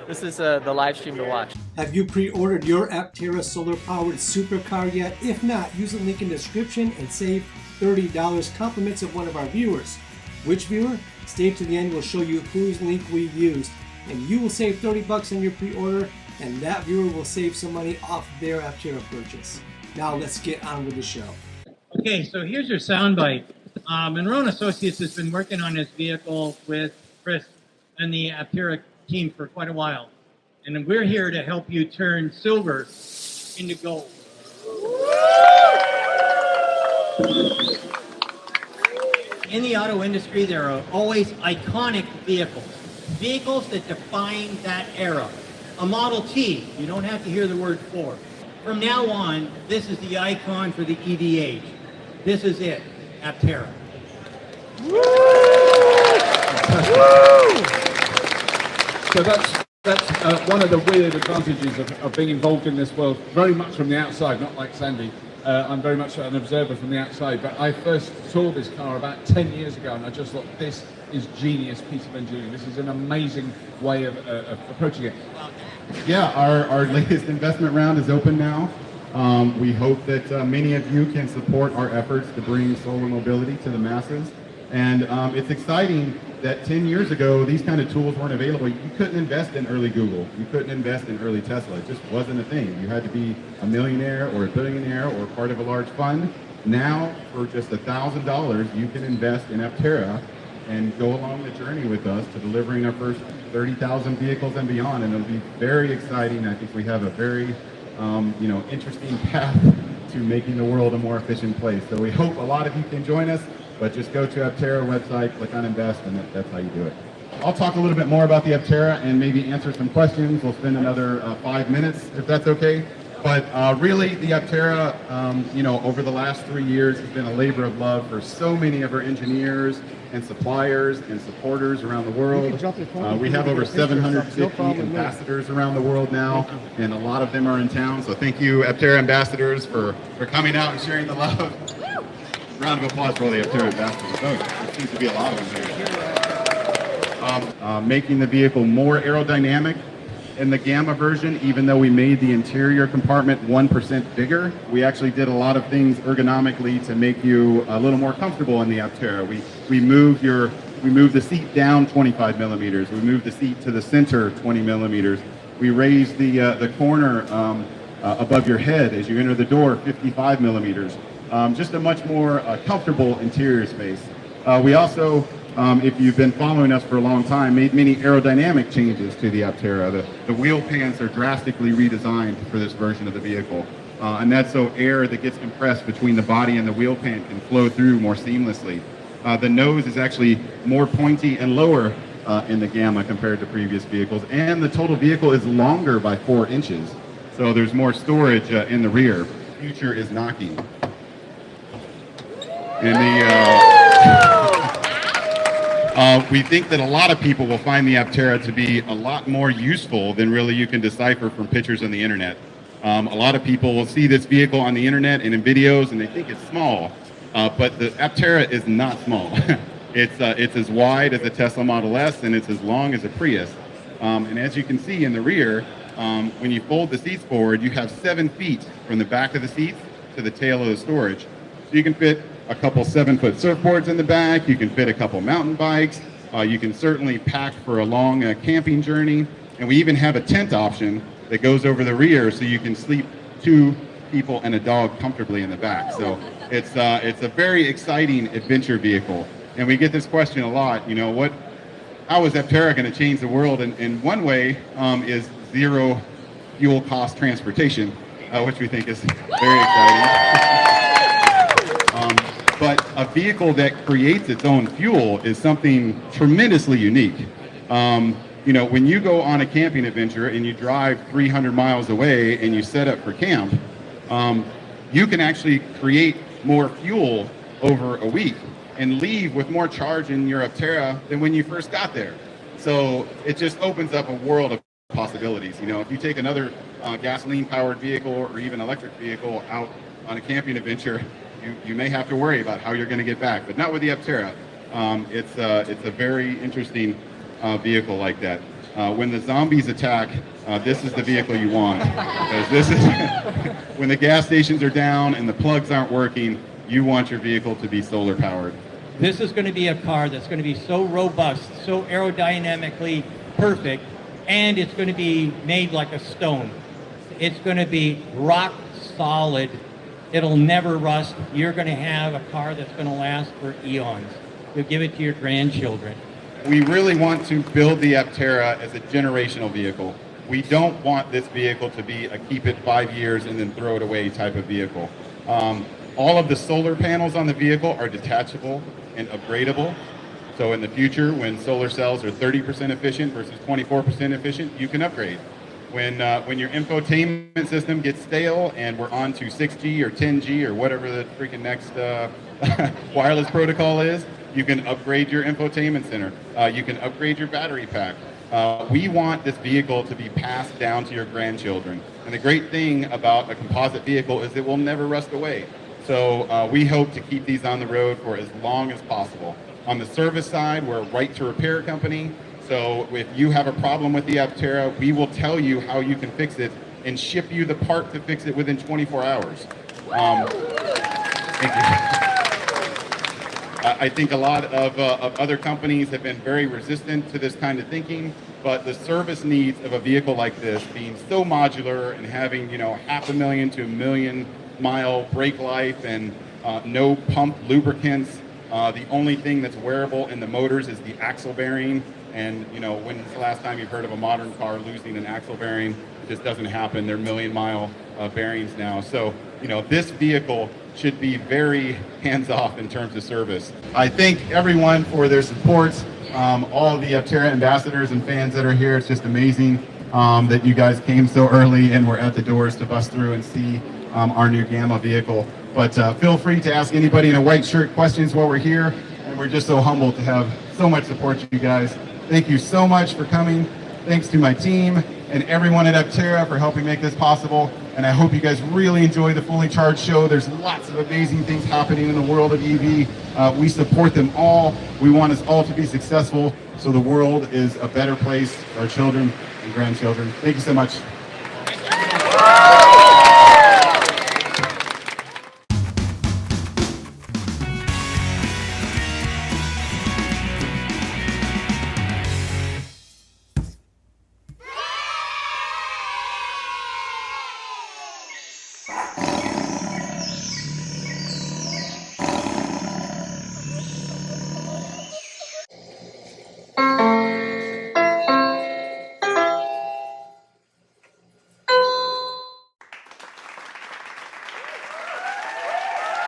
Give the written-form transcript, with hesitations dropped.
this is the live stream to watch. Have you pre-ordered your Aptera solar-powered supercar yet? If not, use the link in the description and save $30 compliments of one of our viewers. Which viewer? Stay to the end, we'll show you whose link we used. And you will save 30 bucks on your pre-order, and that viewer will save some money off their Aptera purchase. Now let's get on with the show. Okay, so here's your soundbite. Munro Associates has been working on this vehicle with Chris and the Aptera team for quite a while. And we're here to help you turn silver into gold. In the auto industry, there are always iconic vehicles. Vehicles that define that era. A Model T, you don't have to hear the word Ford. From now on, this is the icon for the EV age. This is it, Aptera. So that's one of the weird advantages of being involved in this world, very much from the outside, not like Sandy. I'm very much an observer from the outside, but I first saw this car about 10 years ago, and I just thought, this is genius piece of engineering. This is an amazing way of approaching it. Yeah, our latest investment round is open now. We hope that many of you can support our efforts to bring solar mobility to the masses. And it's exciting that 10 years ago, these kind of tools weren't available. You couldn't invest in early Google. You couldn't invest in early Tesla. It just wasn't a thing. You had to be a millionaire or a billionaire or part of a large fund. Now, for just $1,000, you can invest in Aptera and go along the journey with us to delivering our first 30,000 vehicles and beyond. And it'll be very exciting. I think we have a very interesting path to making the world a more efficient place. So we hope a lot of you can join us. But just go to Aptera website, click on Invest, and that's how you do it. I'll talk a little bit more about the Aptera and maybe answer some questions. We'll spend another 5 minutes, if that's okay. But really, the Aptera, over the last 3 years has been a labor of love for so many of our engineers and suppliers and supporters around the world. We have over 750 ambassadors around the world now, and a lot of them are in town. So thank you, Aptera ambassadors, for coming out and sharing the love. Round of applause for all the Aptera ambassadors. There seems to be a lot of them here. Making the vehicle more aerodynamic in the Gamma version, even though we made the interior compartment 1% bigger, we actually did a lot of things ergonomically to make you a little more comfortable in the Aptera. We moved the seat down 25 millimeters. We moved the seat to the center 20 millimeters. We raised the corner above your head as you enter the door 55 millimeters. Just a much more comfortable interior space. We also, if you've been following us for a long time, made many aerodynamic changes to the Aptera. The wheel pans are drastically redesigned for this version of the vehicle. And that's so air that gets compressed between the body and the wheel pan can flow through more seamlessly. The nose is actually more pointy and lower in the Gamma compared to previous vehicles. And the total vehicle is longer by 4 inches. So there's more storage in the rear. The future is knocking. And we think that a lot of people will find the Aptera to be a lot more useful than really you can decipher from pictures on the internet. A lot of people will see this vehicle on the internet and in videos and they think it's small, but the Aptera is not small. It's as wide as a Tesla Model S and it's as long as a Prius. And as you can see in the rear, when you fold the seats forward, you have 7 feet from the back of the seats to the tail of the storage. So you can fit a couple 7-foot surfboards in the back, you can fit a couple mountain bikes, you can certainly pack for a long camping journey, and we even have a tent option that goes over the rear so you can sleep 2 people and a dog comfortably in the back. So it's a very exciting adventure vehicle. And we get this question a lot, how is Aptera going to change the world? And one way is zero fuel cost transportation, which we think is very exciting. But a vehicle that creates its own fuel is something tremendously unique. When you go on a camping adventure and you drive 300 miles away and you set up for camp, you can actually create more fuel over a week and leave with more charge in your Aptera than when you first got there. So it just opens up a world of possibilities. If you take another gasoline-powered vehicle or even electric vehicle out on a camping adventure, you may have to worry about how you're going to get back, but not with the Aptera. It's a very interesting vehicle like that. when the zombies attack, this is the vehicle you want. Because this is when the gas stations are down and the plugs aren't working, you want your vehicle to be solar powered. This is going to be a car that's going to be so robust, so aerodynamically perfect, and it's going to be made like a stone. It's going to be rock solid. It'll never rust. You're going to have a car that's going to last for eons. You'll give it to your grandchildren. We really want to build the Aptera as a generational vehicle. We don't want this vehicle to be a keep it 5 years and then throw it away type of vehicle. All of the solar panels on the vehicle are detachable and upgradable. So in the future, when solar cells are 30% efficient versus 24% efficient, you can upgrade. When your infotainment system gets stale and we're on to 6G or 10G or whatever the freaking next wireless protocol is, you can upgrade your infotainment center. You can upgrade your battery pack. We want this vehicle to be passed down to your grandchildren. And the great thing about a composite vehicle is it will never rust away. So we hope to keep these on the road for as long as possible. On the service side, we're a right to repair company. So if you have a problem with the Aptera, we will tell you how you can fix it and ship you the part to fix it within 24 hours. Thank you. I think a lot of other companies have been very resistant to this kind of thinking, but the service needs of a vehicle like this being so modular and having, you know, 500,000 to 1 million mile brake life and no pump lubricants. The only thing that's wearable in the motors is the axle bearing. And, you know, when's the last time you've heard of a modern car losing an axle bearing? It just doesn't happen. They're 1 million mile bearings now. So, you know, this vehicle should be very hands-off in terms of service. I thank everyone for their support, all of the Aptera ambassadors and fans that are here. It's just amazing that you guys came so early and were at the doors to bust through and see our new Gamma vehicle. But feel free to ask anybody in a white shirt questions while we're here. And we're just so humbled to have so much support from you guys. Thank you so much for coming. Thanks to my team and everyone at Aptera for helping make this possible. And I hope you guys really enjoy the Fully Charged show. There's lots of amazing things happening in the world of EV. We support them all. We want us all to be successful so the world is a better place for our children and grandchildren. Thank you so much.